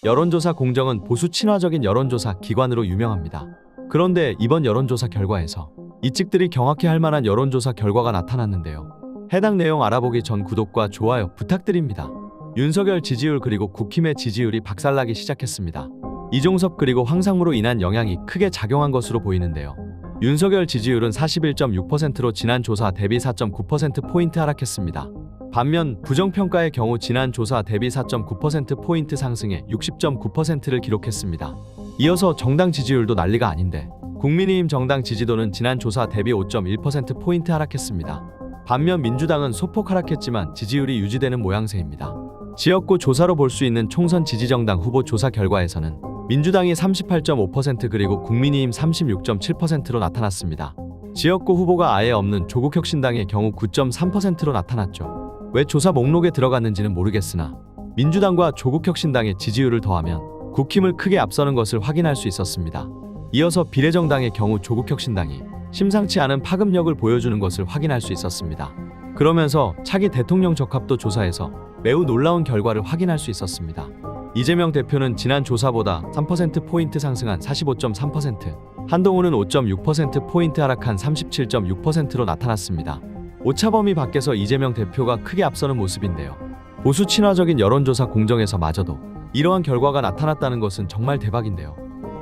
여론조사 공정은 보수 친화적인 여론조사 기관으로 유명합니다. 그런데 이번 여론조사 결과에서 이 측들이 경악해 할 만한 여론조사 결과가 나타났는데요. 해당 내용 알아보기 전 구독과 좋아요 부탁드립니다. 윤석열 지지율 그리고 국힘의 지지율이 박살나기 시작했습니다. 이종섭 그리고 황상무로 인한 영향이 크게 작용한 것으로 보이는데요. 윤석열 지지율은 41.6%로 지난 조사 대비 4.9%포인트 하락했습니다. 반면 부정평가의 경우 지난 조사 대비 4.9%포인트 상승해 60.9%를 기록했습니다. 이어서 정당 지지율도 난리가 아닌데 국민의힘 정당 지지도는 지난 조사 대비 5.1%포인트 하락했습니다. 반면 민주당은 소폭 하락했지만 지지율이 유지되는 모양새입니다. 지역구 조사로 볼 수 있는 총선 지지정당 후보 조사 결과에서는 민주당이 38.5% 그리고 국민의힘 36.7%로 나타났습니다. 지역구 후보가 아예 없는 조국혁신당의 경우 9.3%로 나타났죠. 왜 조사 목록에 들어갔는지는 모르겠으나 민주당과 조국혁신당의 지지율을 더하면 국힘을 크게 앞서는 것을 확인할 수 있었습니다. 이어서 비례정당의 경우 조국혁신당이 심상치 않은 파급력을 보여주는 것을 확인할 수 있었습니다. 그러면서 차기 대통령 적합도 조사에서 매우 놀라운 결과를 확인할 수 있었습니다. 이재명 대표는 지난 조사보다 3%포인트 상승한 45.3%, 한동훈은 5.6%포인트 하락한 37.6%로 나타났습니다. 오차범위 밖에서 이재명 대표가 크게 앞서는 모습인데요. 보수 친화적인 여론조사 공정에서마저도 이러한 결과가 나타났다는 것은 정말 대박인데요.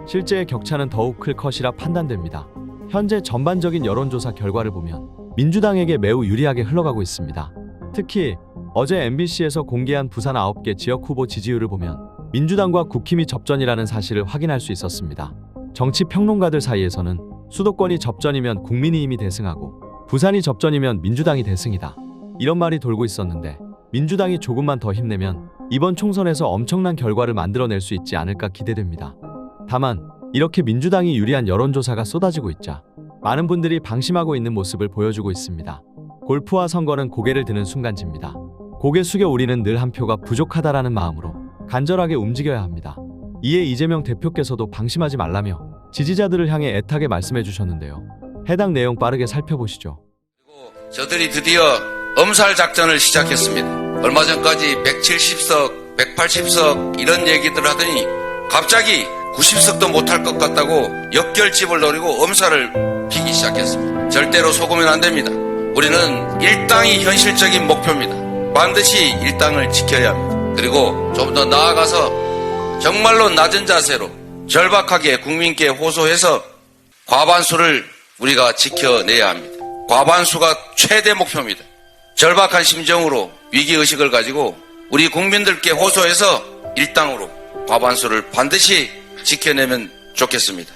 실제의 격차는 더욱 클 것이라 판단됩니다. 현재 전반적인 여론조사 결과를 보면 민주당에게 매우 유리하게 흘러가고 있습니다. 특히 어제 MBC에서 공개한 부산 9개 지역 후보 지지율을 보면 민주당과 국힘이 접전이라는 사실을 확인할 수 있었습니다. 정치 평론가들 사이에서는 수도권이 접전이면 국민의힘이 대승하고 부산이 접전이면 민주당이 대승이다, 이런 말이 돌고 있었는데 민주당이 조금만 더 힘내면 이번 총선에서 엄청난 결과를 만들어낼 수 있지 않을까 기대됩니다. 다만 이렇게 민주당이 유리한 여론조사가 쏟아지고 있자 많은 분들이 방심하고 있는 모습을 보여주고 있습니다. 골프와 선거는 고개를 드는 순간입니다. 고개 숙여 우리는 늘 한 표가 부족하다라는 마음으로 간절하게 움직여야 합니다. 이에 이재명 대표께서도 방심하지 말라며 지지자들을 향해 애타게 말씀해 주셨는데요. 해당 내용 빠르게 살펴보시죠. 그리고 저들이 드디어 엄살 작전을 시작했습니다. 얼마 전까지 170석, 180석 이런 얘기들 하더니 갑자기 90석도 못할 것 같다고 역결집을 노리고 엄살을 피기 시작했습니다. 절대로 속으면 안 됩니다. 우리는 일당이 현실적인 목표입니다. 반드시 일당을 지켜야 합니다. 그리고 좀 더 나아가서 정말로 낮은 자세로 절박하게 국민께 호소해서 과반수를 우리가 지켜내야 합니다. 과반수가 최대 목표입니다. 절박한 심정으로 위기의식을 가지고 우리 국민들께 호소해서 일당으로 과반수를 반드시 지켜내면 좋겠습니다.